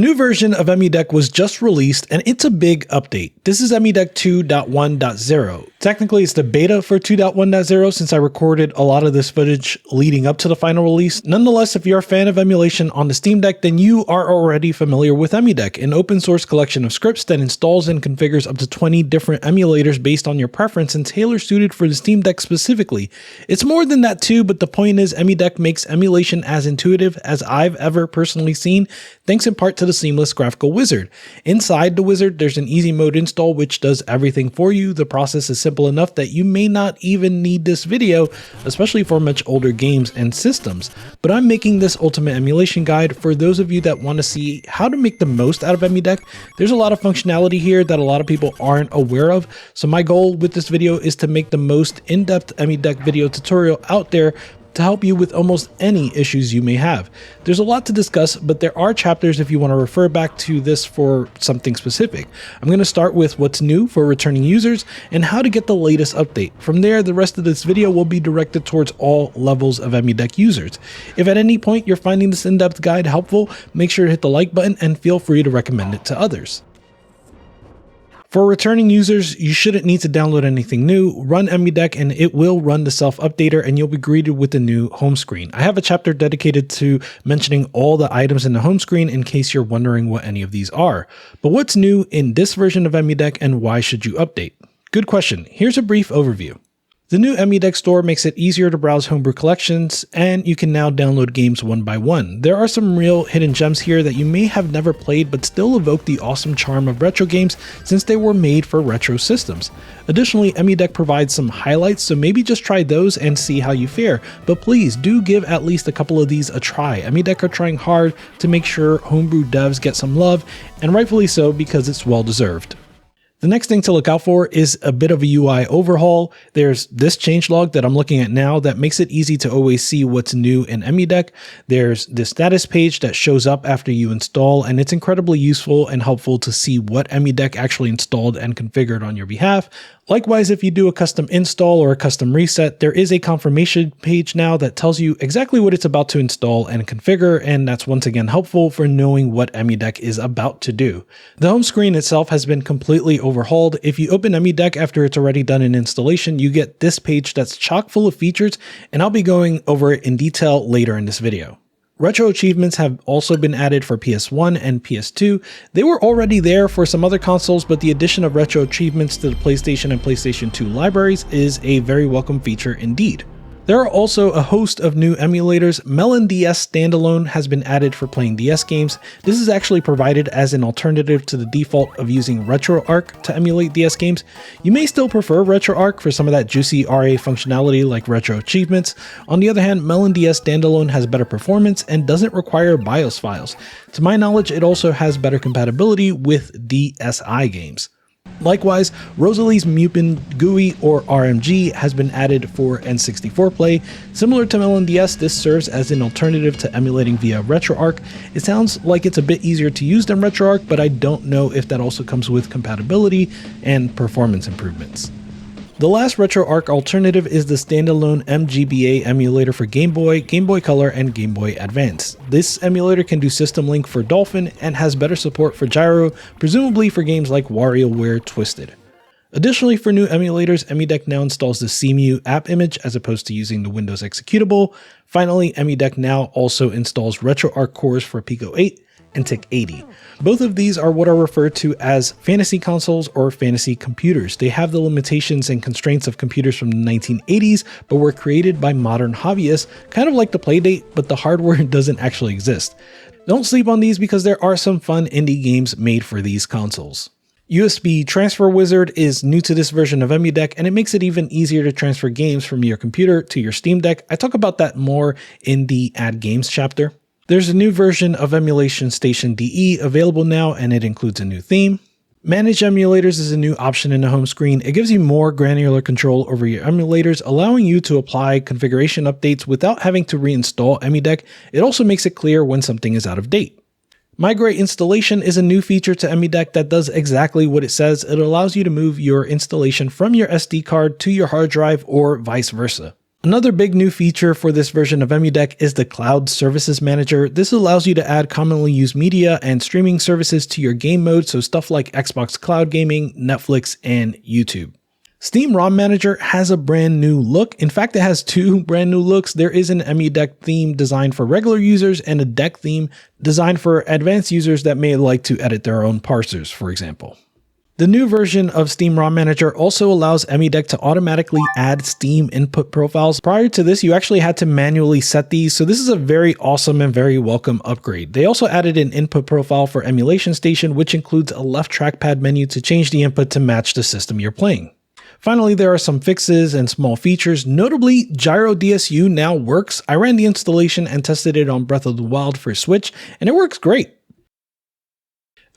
new version of EmuDeck was just released, and it's a big update. This is EmuDeck 2.1.0. Technically, it's the beta for 2.1.0 since I recorded a lot of this footage leading up to the final release. Nonetheless, if you're a fan of emulation on the Steam Deck, then you are already familiar with EmuDeck, an open source collection of scripts that installs and configures up to 20 different emulators based on your preference and tailor-suited for the Steam Deck specifically. It's more than that too, but the point is EmuDeck makes emulation as intuitive as I've ever personally seen, thanks in part to the seamless graphical wizard. Inside the wizard, there's an easy mode install which does everything for you. The process is simple enough that you may not even need this video, especially for much older games and systems. But I'm making this ultimate emulation guide for those of you that want to see how to make the most out of EmuDeck. There's a lot of functionality here that a lot of people aren't aware of, so my goal with this video is to make the most in-depth EmuDeck video tutorial out there to help you with almost any issues you may have. There's a lot to discuss, but there are chapters if you want to refer back to this for something specific. I'm going to start with what's new for returning users and how to get the latest update. From there, the rest of this video will be directed towards all levels of EmuDeck users. If at any point you're finding this in-depth guide helpful, make sure to hit the like button and feel free to recommend it to others. For returning users, you shouldn't need to download anything new. Run EmuDeck and it will run the self-updater and you'll be greeted with a new home screen. I have a chapter dedicated to mentioning all the items in the home screen in case you're wondering what any of these are. But what's new in this version of EmuDeck and why should you update? Good question. Here's a brief overview. The new EmuDeck store makes it easier to browse homebrew collections, and you can now download games one by one. There are some real hidden gems here that you may have never played but still evoke the awesome charm of retro games since they were made for retro systems. Additionally, EmuDeck provides some highlights, so maybe just try those and see how you fare, but please do give at least a couple of these a try. EmuDeck are trying hard to make sure homebrew devs get some love, and rightfully so because it's well deserved. The next thing to look out for is a bit of a UI overhaul. There's this changelog that I'm looking at now that makes it easy to always see what's new in EmuDeck. There's the status page that shows up after you install, and it's incredibly useful and helpful to see what EmuDeck actually installed and configured on your behalf. Likewise, if you do a custom install or a custom reset, there is a confirmation page now that tells you exactly what it's about to install and configure, and that's once again helpful for knowing what EmuDeck is about to do. The home screen itself has been completely overhauled. If you open EmuDeck after it's already done an installation, you get this page that's chock full of features, and I'll be going over it in detail later in this video. Retro achievements have also been added for PS1 and PS2. They were already there for some other consoles, but the addition of retro achievements to the PlayStation and PlayStation 2 libraries is a very welcome feature indeed. There are also a host of new emulators. EmulationDS Standalone has been added for playing DS games. This is actually provided as an alternative to the default of using RetroArch to emulate DS games. You may still prefer RetroArch for some of that juicy RA functionality like retro achievements. On the other hand, EmulationDS Standalone has better performance and doesn't require BIOS files. To my knowledge, it also has better compatibility with DSi games. Likewise, Rosalie's Mupen GUI or RMG has been added for N64 play. Similar to EmulationDS, this serves as an alternative to emulating via RetroArch. It sounds like it's a bit easier to use than RetroArch, but I don't know if that also comes with compatibility and performance improvements. The last RetroArch alternative is the standalone MGBA emulator for Game Boy, Game Boy Color, and Game Boy Advance. This emulator can do System Link for Dolphin and has better support for gyro, presumably for games like WarioWare Twisted. Additionally, for new emulators, EmuDeck now installs the CMU app image as opposed to using the Windows executable. Finally, EmuDeck now also installs RetroArch cores for Pico 8 and TIC-80. Both of these are what are referred to as fantasy consoles or fantasy computers. They have the limitations and constraints of computers from the 1980s, but were created by modern hobbyists, kind of like the Playdate, but the hardware doesn't actually exist. Don't sleep on these because there are some fun indie games made for these consoles. USB Transfer Wizard is new to this version of EmuDeck, and it makes it even easier to transfer games from your computer to your Steam Deck. I talk about that more in the Add Games chapter. There's a new version of EmulationStationDE available now, and it includes a new theme. Manage emulators is a new option in the home screen. It gives you more granular control over your emulators, allowing you to apply configuration updates without having to reinstall EmuDeck. It also makes it clear when something is out of date. Migrate installation is a new feature to EmuDeck that does exactly what it says. It allows you to move your installation from your SD card to your hard drive or vice versa. Another big new feature for this version of EmuDeck is the Cloud Services Manager. This allows you to add commonly used media and streaming services to your game mode, so stuff like Xbox Cloud Gaming, Netflix, and YouTube. Steam ROM Manager has a brand new look. In fact, it has two brand new looks. There is an EmuDeck theme designed for regular users and a deck theme designed for advanced users that may like to edit their own parsers, for example. The new version of Steam ROM Manager also allows EmuDeck to automatically add Steam input profiles. Prior to this, you actually had to manually set these, so this is a very awesome and very welcome upgrade. They also added an input profile for Emulation Station, which includes a left trackpad menu to change the input to match the system you're playing. Finally, there are some fixes and small features. Notably, Gyro DSU now works. I ran the installation and tested it on Breath of the Wild for Switch, and it works great.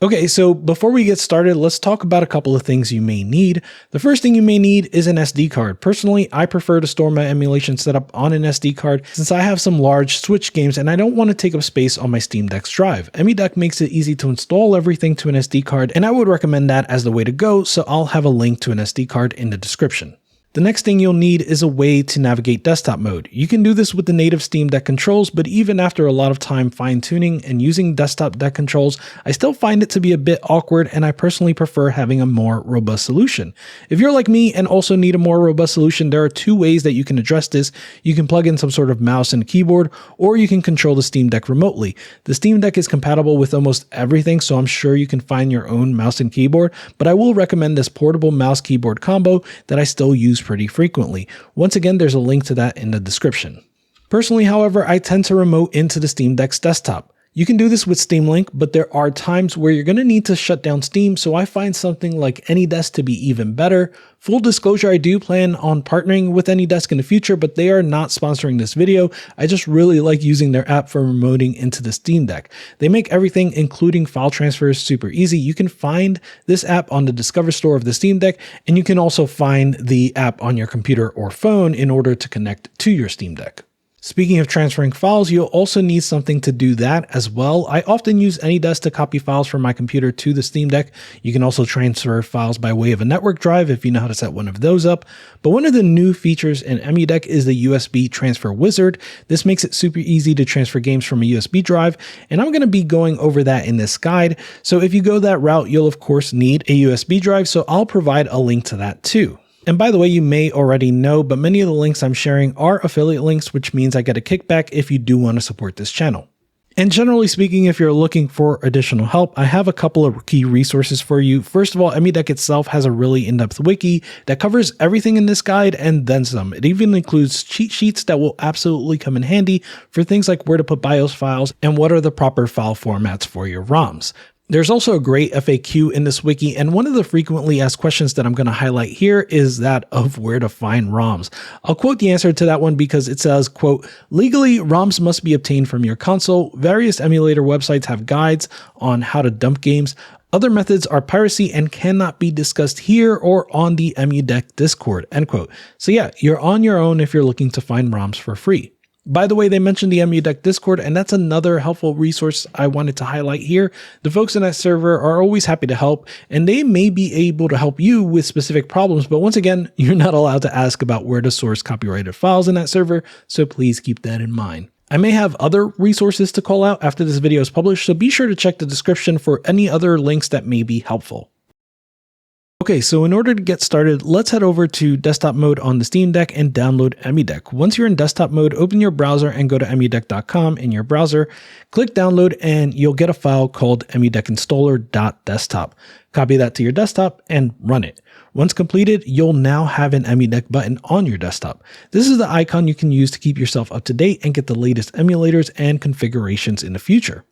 Okay, so before we get started, let's talk about a couple of things you may need. The first thing you may need is an SD card. Personally, I prefer to store my emulation setup on an SD card since I have some large Switch games and I don't want to take up space on my Steam Deck's drive. EmuDeck makes it easy to install everything to an SD card, and I would recommend that as the way to go, so I'll have a link to an SD card in the description. The next thing you'll need is a way to navigate desktop mode. You can do this with the native Steam Deck controls, but even after a lot of time fine-tuning and using desktop deck controls, I still find it to be a bit awkward, and I personally prefer having a more robust solution. If you're like me and also need a more robust solution, there are two ways that you can address this. You can plug in some sort of mouse and keyboard, or you can control the Steam Deck remotely. The Steam Deck is compatible with almost everything, so I'm sure you can find your own mouse and keyboard, but I will recommend this portable mouse keyboard combo that I still use pretty frequently. Once again, there's a link to that in the description. Personally, however, I tend to remote into the Steam Deck's desktop. You can do this with Steam Link, but there are times where you're going to need to shut down Steam, so I find something like AnyDesk to be even better. Full disclosure, I do plan on partnering with AnyDesk in the future, but they are not sponsoring this video. I just really like using their app for remoting into the Steam Deck. They make everything, including file transfers, super easy. You can find this app on the Discover Store of the Steam Deck, and you can also find the app on your computer or phone in order to connect to your Steam Deck. Speaking of transferring files, you'll also need something to do that as well. I often use AnyDesk to copy files from my computer to the Steam Deck. You can also transfer files by way of a network drive if you know how to set one of those up. But one of the new features in EmuDeck is the USB transfer wizard. This makes it super easy to transfer games from a USB drive, and I'm going to be going over that in this guide. So if you go that route, you'll of course need a USB drive, so I'll provide a link to that too. And by the way, you may already know, but many of the links I'm sharing are affiliate links, which means I get a kickback if you do want to support this channel. And generally speaking, if you're looking for additional help, I have a couple of key resources for you. First of all, EmuDeck itself has a really in-depth wiki that covers everything in this guide and then some. It even includes cheat sheets that will absolutely come in handy for things like where to put BIOS files and what are the proper file formats for your ROMs. There's also a great FAQ in this wiki, and one of the frequently asked questions that I'm going to highlight here is that of where to find ROMs. I'll quote the answer to that one because it says, quote, "Legally, ROMs must be obtained from your console. Various emulator websites have guides on how to dump games. Other methods are piracy and cannot be discussed here or on the EmuDeck Discord," end quote. So yeah, you're on your own if you're looking to find ROMs for free. By the way, they mentioned the EmuDeck Discord, and that's another helpful resource I wanted to highlight here. The folks in that server are always happy to help, and they may be able to help you with specific problems, but once again, you're not allowed to ask about where to source copyrighted files in that server, so please keep that in mind. I may have other resources to call out after this video is published, so be sure to check the description for any other links that may be helpful. Okay, so in order to get started, let's head over to desktop mode on the Steam Deck and download EmuDeck. Once you're in desktop mode, open your browser and go to emudeck.com in your browser. Click download and you'll get a file called emudeckinstaller.desktop. Copy that to your desktop and run it. Once completed, you'll now have an EmuDeck button on your desktop. This is the icon you can use to keep yourself up to date and get the latest emulators and configurations in the future.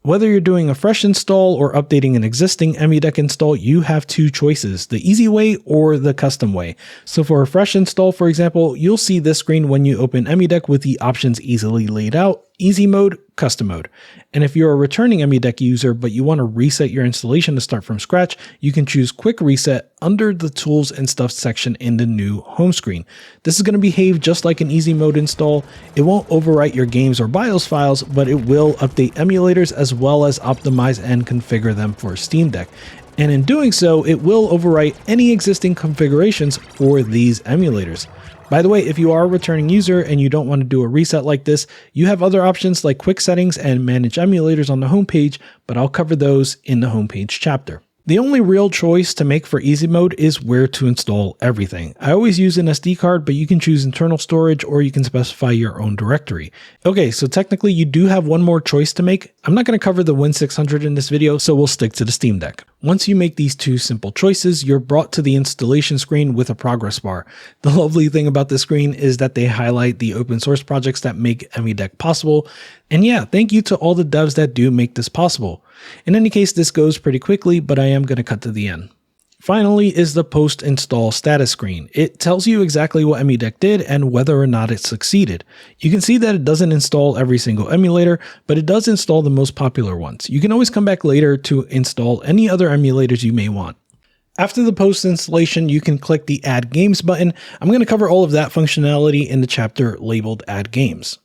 Whether you're doing a fresh install or updating an existing EmuDeck install, you have two choices, the easy way or the custom way. So for a fresh install, for example, you'll see this screen when you open EmuDeck with the options easily laid out: easy mode, custom mode. And if you're a returning EmuDeck user, but you want to reset your installation to start from scratch, you can choose quick reset under the tools and stuff section in the new home screen. This is going to behave just like an easy mode install. It won't overwrite your games or BIOS files, but it will update emulators as well as optimize and configure them for Steam Deck. And in doing so, it will overwrite any existing configurations for these emulators. By the way, if you are a returning user and you don't want to do a reset like this, you have other options like quick settings and manage emulators on the homepage, but I'll cover those in the homepage chapter. The only real choice to make for easy mode is where to install everything. I always use an SD card, but you can choose internal storage or you can specify your own directory. Okay, so technically you do have one more choice to make. I'm not going to cover the Win600 in this video, so we'll stick to the Steam Deck. Once you make these two simple choices, you're brought to the installation screen with a progress bar. The lovely thing about this screen is that they highlight the open source projects that make EmuDeck possible. And yeah, thank you to all the devs that do make this possible. In any case, this goes pretty quickly, but I am going to cut to the end. Finally is the post-install status screen. It tells you exactly what EmuDeck did and whether or not it succeeded. You can see that it doesn't install every single emulator, but it does install the most popular ones. You can always come back later to install any other emulators you may want. After the post-installation, you can click the Add Games button. I'm going to cover all of that functionality in the chapter labeled Add Games.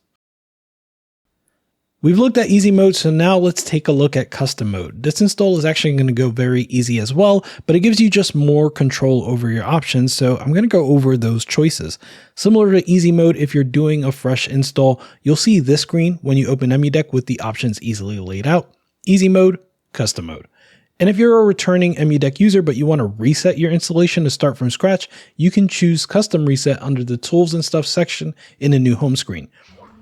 We've looked at easy mode, so now let's take a look at custom mode. This install is actually going to go very easy as well, but it gives you just more control over your options, so I'm going to go over those choices. Similar to easy mode, if you're doing a fresh install, you'll see this screen when you open EmuDeck with the options easily laid out. Easy mode, custom mode. And if you're a returning EmuDeck user but you want to reset your installation to start from scratch, you can choose custom reset under the tools and stuff section in the new home screen.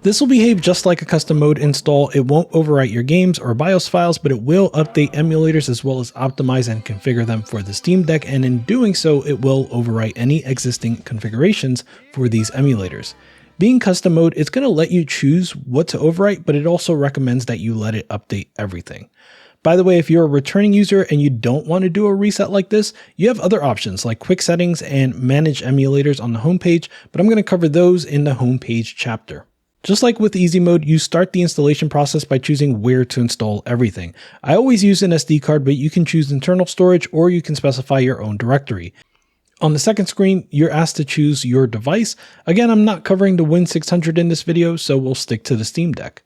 This will behave just like a custom mode install. It won't overwrite your games or BIOS files, but it will update emulators as well as optimize and configure them for the Steam Deck, and in doing so, it will overwrite any existing configurations for these emulators. Being custom mode, it's going to let you choose what to overwrite, but it also recommends that you let it update everything. By the way, if you're a returning user and you don't want to do a reset like this, you have other options like quick settings and manage emulators on the homepage, but I'm going to cover those in the homepage chapter. Just like with easy mode, you start the installation process by choosing where to install everything. I always use an SD card, but you can choose internal storage or you can specify your own directory. On the second screen, you're asked to choose your device. Again, I'm not covering the Win600 in this video, so we'll stick to the Steam Deck.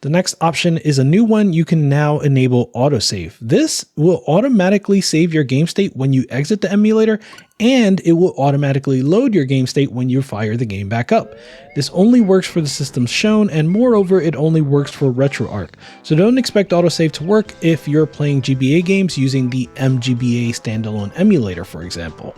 The next option is a new one. You can now enable autosave. This will automatically save your game state when you exit the emulator, and it will automatically load your game state when you fire the game back up. This only works for the systems shown, and moreover, it only works for RetroArch. So don't expect autosave to work if you're playing GBA games using the MGBA standalone emulator, for example.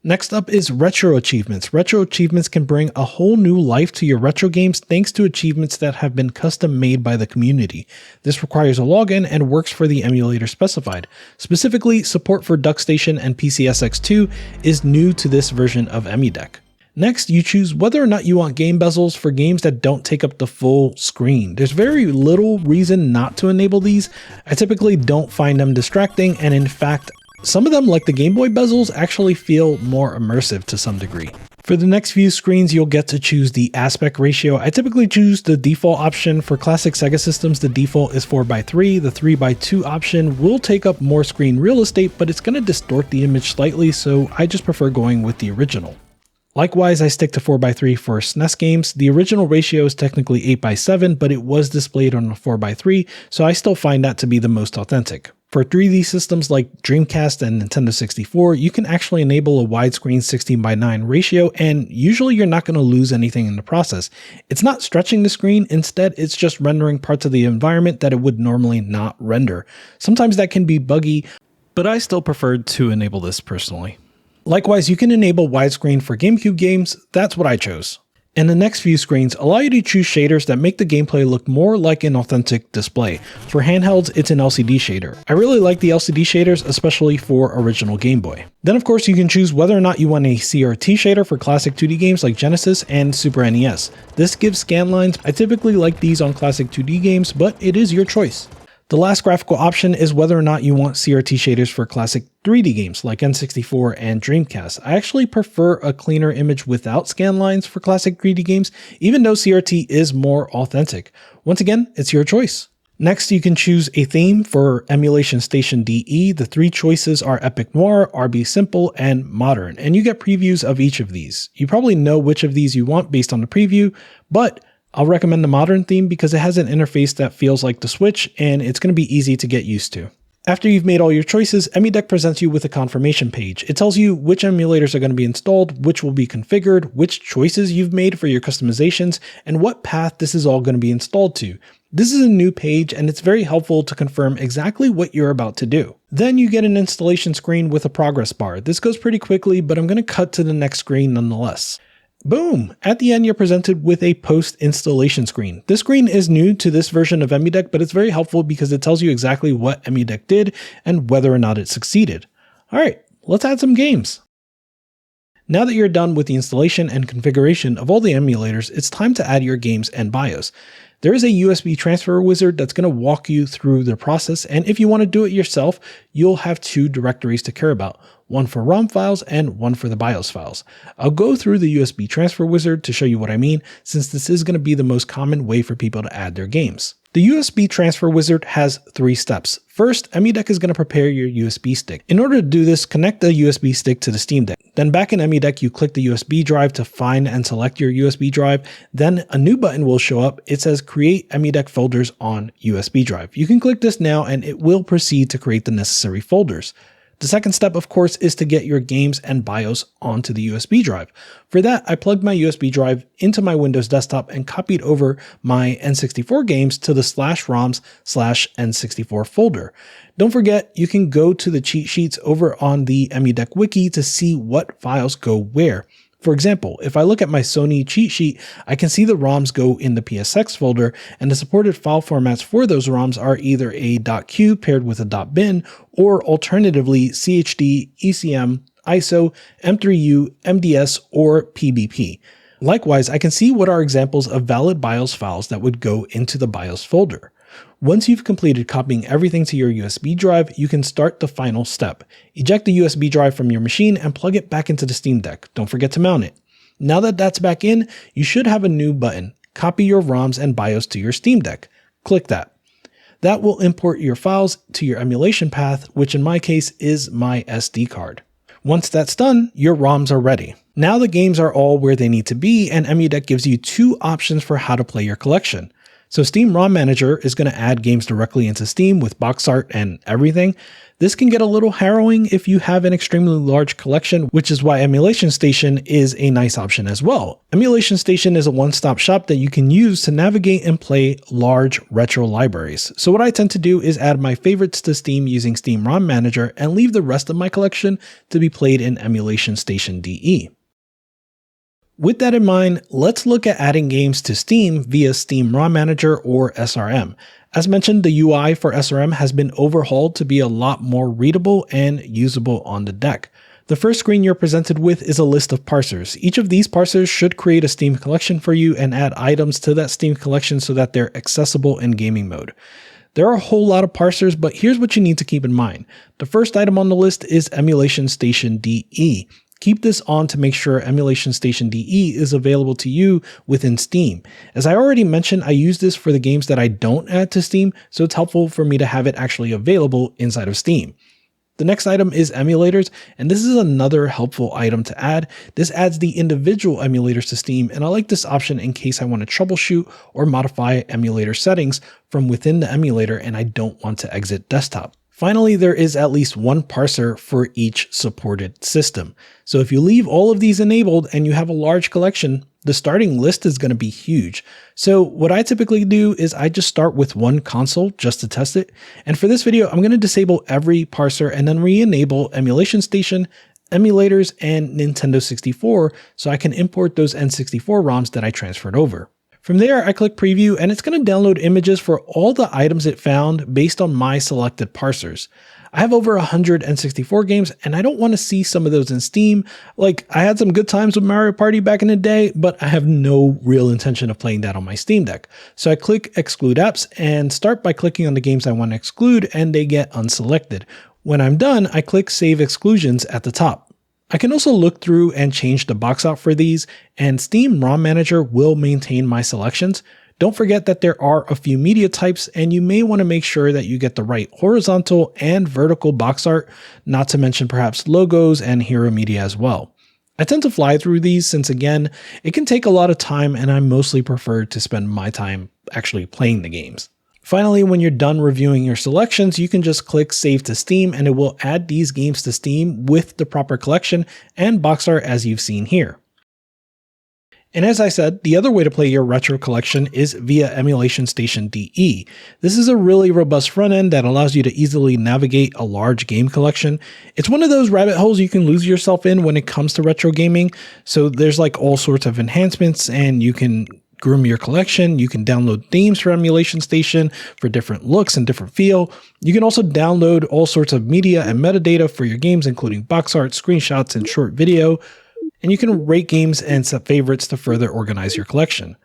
Next up is retro achievements. Retro achievements can bring a whole new life to your retro games thanks to achievements that have been custom made by the community. This requires a login and works for the emulator specified. Specifically, support for DuckStation and PCSX2 is new to this version of EmuDeck. Next, you choose whether or not you want game bezels for games that don't take up the full screen. There's very little reason not to enable these. I typically don't find them distracting, and in fact, some of them, like the Game Boy bezels, actually feel more immersive to some degree. For the next few screens, you'll get to choose the aspect ratio. I typically choose the default option. For classic Sega systems, the default is 4:3. The 3:2 option will take up more screen real estate, but it's going to distort the image slightly, so I just prefer going with the original. Likewise, I stick to 4:3 for SNES games. The original ratio is technically 8:7, but it was displayed on a 4:3, so I still find that to be the most authentic. For 3D systems like Dreamcast and Nintendo 64, you can actually enable a widescreen 16:9 ratio, and usually you're not going to lose anything in the process. It's not stretching the screen, instead it's just rendering parts of the environment that it would normally not render. Sometimes that can be buggy, but I still preferred to enable this personally. Likewise, you can enable widescreen for GameCube games. That's what I chose. And the next few screens allow you to choose shaders that make the gameplay look more like an authentic display. For handhelds, it's an LCD shader. I really like the LCD shaders, especially for original Game Boy. Then of course you can choose whether or not you want a CRT shader for classic 2D games like Genesis and Super NES. This gives scan lines. I typically like these on classic 2D games, but it is your choice. The last graphical option is whether or not you want CRT shaders for classic 3D games like N64 and Dreamcast. I actually prefer a cleaner image without scan lines for classic 3D games, even though CRT is more authentic. Once again, it's your choice. Next, you can choose a theme for EmulationStationDE. The three choices are Epic Noir, RB Simple, and Modern, and you get previews of each of these. You probably know which of these you want based on the preview, but I'll recommend the Modern theme because it has an interface that feels like the Switch and it's going to be easy to get used to. After you've made all your choices, EmuDeck presents you with a confirmation page. It tells you which emulators are going to be installed, which will be configured, which choices you've made for your customizations, and what path this is all going to be installed to. This is a new page and it's very helpful to confirm exactly what you're about to do. Then you get an installation screen with a progress bar. This goes pretty quickly, but I'm going to cut to the next screen nonetheless. Boom! At the end, you're presented with a post-installation screen. This screen is new to this version of EmuDeck, but it's very helpful because it tells you exactly what EmuDeck did and whether or not it succeeded. All right, let's add some games. Now that you're done with the installation and configuration of all the emulators, it's time to add your games and BIOS. There is a USB transfer wizard that's going to walk you through the process, and if you want to do it yourself, you'll have two directories to care about, one for ROM files and one for the BIOS files. I'll go through the USB transfer wizard to show you what I mean, since this is going to be the most common way for people to add their games. The USB transfer wizard has 3 steps. First, EmuDeck is going to prepare your USB stick. In order to do this, connect the USB stick to the Steam Deck. Then back in EmuDeck, you click the USB drive to find and select your USB drive. Then a new button will show up. It says Create EmuDeck Folders on USB drive. You can click this now and it will proceed to create the necessary folders. The second step, of course, is to get your games and BIOS onto the USB drive. For that, I plugged my USB drive into my Windows desktop and copied over my N64 games to the /ROMs/N64 folder. Don't forget, you can go to the cheat sheets over on the EmuDeck wiki to see what files go where. For example, if I look at my Sony cheat sheet, I can see the ROMs go in the PSX folder, and the supported file formats for those ROMs are either a .q paired with a .bin, or alternatively CHD, ECM, ISO, M3U, MDS, or PBP. Likewise, I can see what are examples of valid BIOS files that would go into the BIOS folder. Once you've completed copying everything to your USB drive, you can start the final step. Eject the USB drive from your machine and plug it back into the Steam Deck. Don't forget to mount it. Now that that's back in, you should have a new button, Copy Your ROMs and BIOS to your Steam Deck. Click that. That will import your files to your emulation path, which in my case is my SD card. Once that's done, your ROMs are ready. Now the games are all where they need to be, and EmuDeck gives you 2 options for how to play your collection. So Steam ROM Manager is going to add games directly into Steam with box art and everything. This can get a little harrowing if you have an extremely large collection, which is why Emulation Station is a nice option as well. Emulation Station is a one-stop shop that you can use to navigate and play large retro libraries. So what I tend to do is add my favorites to Steam using Steam ROM Manager and leave the rest of my collection to be played in EmulationStationDE. With that in mind, let's look at adding games to Steam via Steam ROM Manager or SRM. As mentioned, the UI for SRM has been overhauled to be a lot more readable and usable on the deck. The first screen you're presented with is a list of parsers. Each of these parsers should create a Steam collection for you and add items to that Steam collection so that they're accessible in gaming mode. There are a whole lot of parsers, but here's what you need to keep in mind. The first item on the list is EmulationStationDE. Keep this on to make sure EmulationStationDE is available to you within Steam. As I already mentioned, I use this for the games that I don't add to Steam, so it's helpful for me to have it actually available inside of Steam. The next item is emulators, and this is another helpful item to add. This adds the individual emulators to Steam, and I like this option in case I want to troubleshoot or modify emulator settings from within the emulator and I don't want to exit desktop. Finally, there is at least one parser for each supported system. So if you leave all of these enabled and you have a large collection, the starting list is going to be huge. So what I typically do is I just start with one console just to test it. And for this video, I'm going to disable every parser and then re-enable Emulation Station, emulators, and Nintendo 64 so I can import those N64 ROMs that I transferred over. From there, I click preview and it's going to download images for all the items it found based on my selected parsers. I have over 100 N64 games and I don't want to see some of those in Steam. Like, I had some good times with Mario Party back in the day, but I have no real intention of playing that on my Steam Deck. So I click exclude apps and start by clicking on the games I want to exclude and they get unselected. When I'm done, I click save exclusions at the top. I can also look through and change the box out for these, and Steam ROM Manager will maintain my selections. Don't forget that there are a few media types, and you may want to make sure that you get the right horizontal and vertical box art, not to mention perhaps logos and hero media as well. I tend to fly through these since, again, it can take a lot of time and I mostly prefer to spend my time actually playing the games. Finally, when you're done reviewing your selections, you can just click Save to Steam and it will add these games to Steam with the proper collection and box art as you've seen here. And as I said, the other way to play your retro collection is via EmulationStationDE. This is a really robust front end that allows you to easily navigate a large game collection. It's one of those rabbit holes you can lose yourself in when it comes to retro gaming. So there's like all sorts of enhancements and you can groom your collection. You can download themes for Emulation Station for different looks and different feel. You can also download all sorts of media and metadata for your games, including box art, screenshots, and short video. And you can rate games and set favorites to further organize your collection.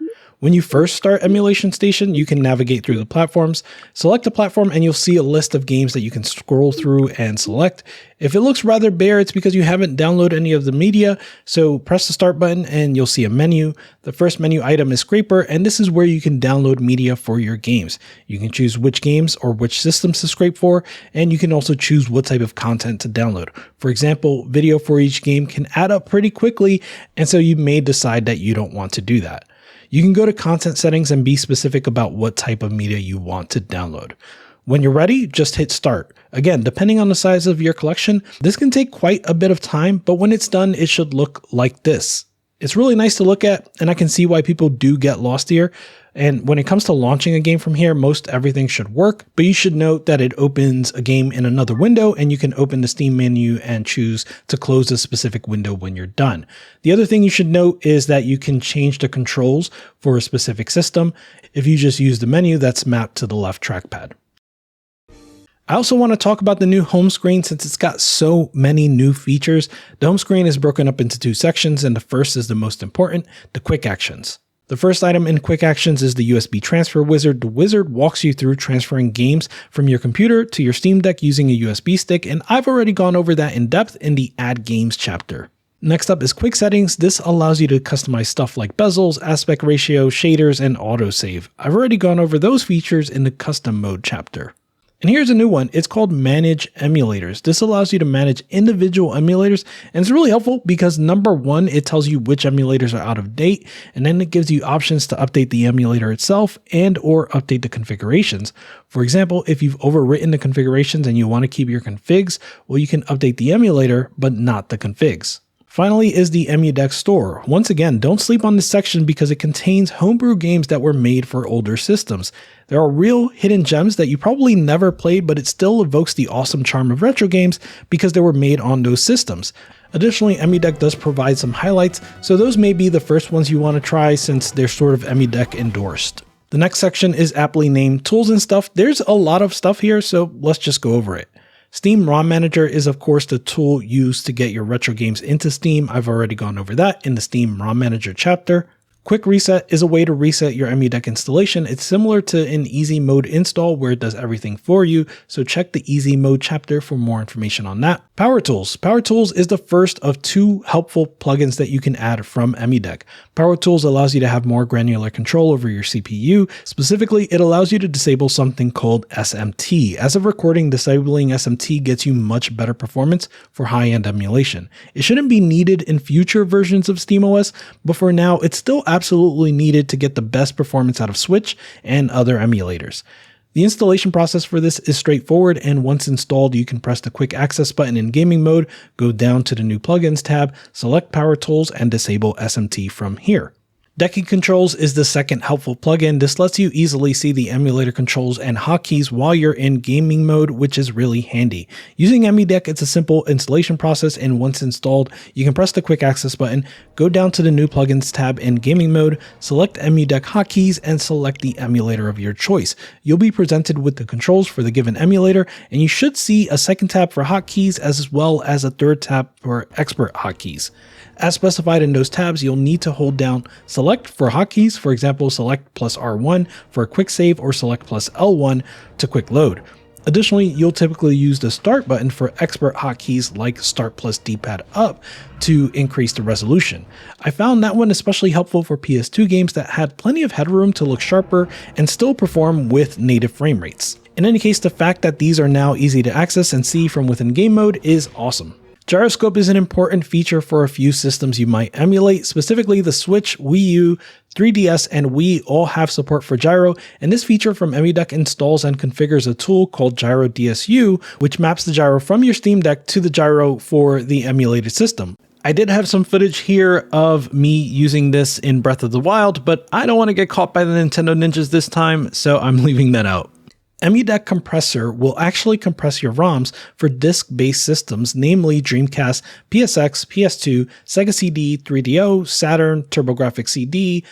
When you first start Emulation Station, you can navigate through the platforms, select a platform, and you'll see a list of games that you can scroll through and select. If it looks rather bare, it's because you haven't downloaded any of the media, so press the start button and you'll see a menu. The first menu item is Scraper, and this is where you can download media for your games. You can choose which games or which systems to scrape for, and you can also choose what type of content to download. For example, video for each game can add up pretty quickly, and so you may decide that you don't want to do that. You can go to content settings and be specific about what type of media you want to download. When you're ready, just hit start. Again, depending on the size of your collection, this can take quite a bit of time, but when it's done, it should look like this. It's really nice to look at, and I can see why people do get lost here. And when it comes to launching a game from here, most everything should work, but you should note that it opens a game in another window and you can open the Steam menu and choose to close a specific window when you're done. The other thing you should note is that you can change the controls for a specific system if you just use the menu that's mapped to the left trackpad. I also want to talk about the new home screen since it's got so many new features. The home screen is broken up into two sections, and the first is the most important, the quick actions. The first item in quick actions is the USB transfer wizard. The wizard walks you through transferring games from your computer to your Steam Deck using a USB stick, and I've already gone over that in depth in the Add Games chapter. Next up is quick settings. This allows you to customize stuff like bezels, aspect ratio, shaders, and autosave. I've already gone over those features in the custom mode chapter. And here's a new one. It's called Manage Emulators. This allows you to manage individual emulators, and it's really helpful because number one, it tells you which emulators are out of date, and then it gives you options to update the emulator itself and or update the configurations. For example, if you've overwritten the configurations and you want to keep your configs, well, you can update the emulator, but not the configs. Finally is the EmuDeck store. Once again, don't sleep on this section because it contains homebrew games that were made for older systems. There are real hidden gems that you probably never played, but it still evokes the awesome charm of retro games because they were made on those systems. Additionally, EmuDeck does provide some highlights, so those may be the first ones you want to try since they're sort of EmuDeck endorsed. The next section is aptly named Tools and Stuff. There's a lot of stuff here, so let's just go over it. Steam ROM Manager is of course the tool used to get your retro games into Steam. I've already gone over that in the Steam ROM Manager chapter. Quick Reset is a way to reset your EmuDeck installation. It's similar to an easy mode install where it does everything for you, so check the easy mode chapter for more information on that. Power Tools. Power Tools is the first of two helpful plugins that you can add from EmuDeck. Power Tools allows you to have more granular control over your CPU. Specifically, it allows you to disable something called SMT. As of recording, disabling SMT gets you much better performance for high-end emulation. It shouldn't be needed in future versions of SteamOS, but for now, it's still absolutely needed to get the best performance out of Switch and other emulators. The installation process for this is straightforward, and once installed, you can press the quick access button in gaming mode, go down to the new plugins tab, select Power Tools, and disable SMT from here. Decking Controls is the second helpful plugin. This lets you easily see the emulator controls and hotkeys while you're in gaming mode, which is really handy. Using EmuDeck, it's a simple installation process, and once installed, you can press the quick access button, go down to the new plugins tab in gaming mode, select EmuDeck hotkeys, and select the emulator of your choice. You'll be presented with the controls for the given emulator, and you should see a second tab for hotkeys as well as a third tab for expert hotkeys. As specified in those tabs, you'll need to hold down Select for hotkeys, for example, Select plus R1 for a quick save or Select plus L1 to quick load. Additionally, you'll typically use the Start button for expert hotkeys like Start plus D-pad up to increase the resolution. I found that one especially helpful for PS2 games that had plenty of headroom to look sharper and still perform with native frame rates. In any case, the fact that these are now easy to access and see from within game mode is awesome. Gyroscope is an important feature for a few systems you might emulate, specifically the Switch, Wii U, 3DS, and Wii all have support for gyro, and this feature from EmuDeck installs and configures a tool called Gyro DSU, which maps the gyro from your Steam Deck to the gyro for the emulated system. I did have some footage here of me using this in Breath of the Wild, but I don't want to get caught by the Nintendo ninjas this time, so I'm leaving that out. EmuDeck Compressor will actually compress your ROMs for disk-based systems, namely Dreamcast, PSX, PS2, Sega CD, 3DO, Saturn, TurboGrafx CD,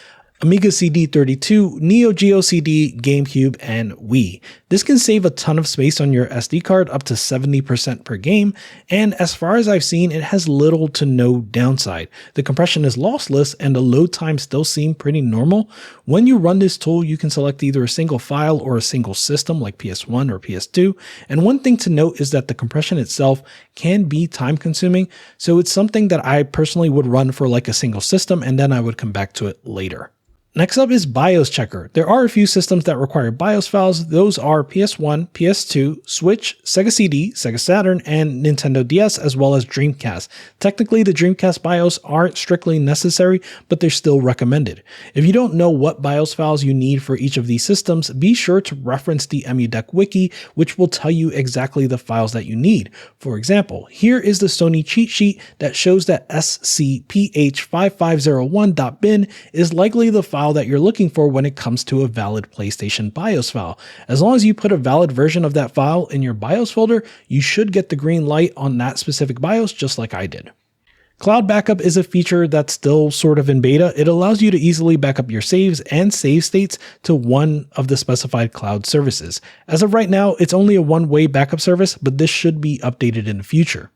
Amiga CD32, Neo Geo CD, GameCube, and Wii. This can save a ton of space on your SD card, up to 70% per game, and as far as I've seen, it has little to no downside. The compression is lossless and the load times still seem pretty normal. When you run this tool, you can select either a single file or a single system like PS1 or PS2, and one thing to note is that the compression itself can be time consuming, so it's something that I personally would run for like a single system and then I would come back to it later. Next up is BIOS Checker. There are a few systems that require BIOS files. Those are PS1, PS2, Switch, Sega CD, Sega Saturn, and Nintendo DS, as well as Dreamcast. Technically, the Dreamcast BIOS aren't strictly necessary, but they're still recommended. If you don't know what BIOS files you need for each of these systems, be sure to reference the EmuDeck wiki, which will tell you exactly the files that you need. For example, here is the Sony cheat sheet that shows that scph5501.bin is likely the file that you're looking for when it comes to a valid PlayStation BIOS file. As long as you put a valid version of that file in your BIOS folder, you should get the green light on that specific BIOS, just like I did. Cloud backup is a feature that's still sort of in beta. It allows you to easily back up your saves and save states to one of the specified cloud services. As of right now, it's only a one-way backup service, but this should be updated in the future.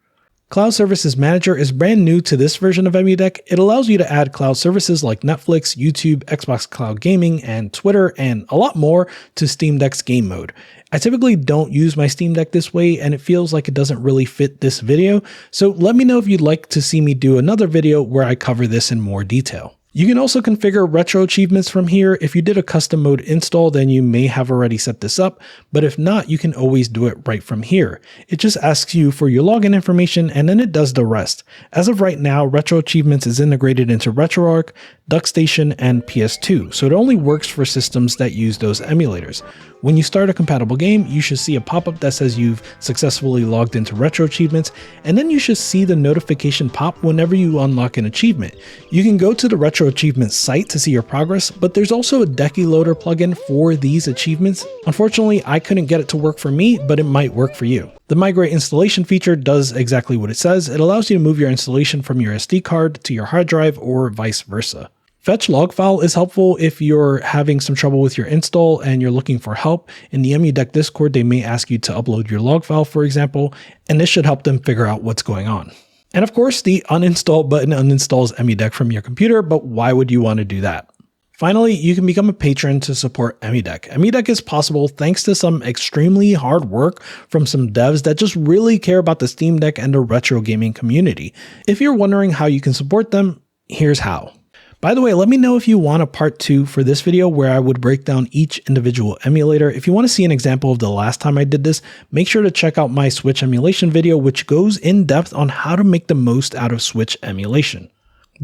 Cloud Services Manager is brand new to this version of EmuDeck. It allows you to add cloud services like Netflix, YouTube, Xbox Cloud Gaming, and Twitter, and a lot more to Steam Deck's game mode. I typically don't use my Steam Deck this way, and it feels like it doesn't really fit this video, so let me know if you'd like to see me do another video where I cover this in more detail. You can also configure retro achievements from here. If you did a custom mode install, then you may have already set this up, but if not, you can always do it right from here. It just asks you for your login information and then it does the rest. As of right now, retro achievements is integrated into RetroArch, DuckStation, and PS2, so it only works for systems that use those emulators. When you start a compatible game, you should see a pop-up that says you've successfully logged into retro achievements, and then you should see the notification pop whenever you unlock an achievement. You can go to the retro achievements site to see your progress, but there's also a Decky Loader plugin for these achievements. Unfortunately, I couldn't get it to work for me, but it might work for you. The migrate installation feature does exactly what it says. It allows you to move your installation from your SD card to your hard drive or vice versa. Fetch log file is helpful if you're having some trouble with your install and you're looking for help. In the EmuDeck Discord, they may ask you to upload your log file, for example, and this should help them figure out what's going on. And of course, the uninstall button uninstalls EmuDeck from your computer, but why would you want to do that? Finally, you can become a patron to support EmuDeck. EmuDeck is possible thanks to some extremely hard work from some devs that just really care about the Steam Deck and the retro gaming community. If you're wondering how you can support them, here's how. By the way, let me know if you want a part 2 for this video where I would break down each individual emulator. If you want to see an example of the last time I did this, make sure to check out my Switch emulation video, which goes in depth on how to make the most out of Switch emulation.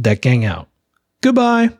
Deck Gang out. Goodbye.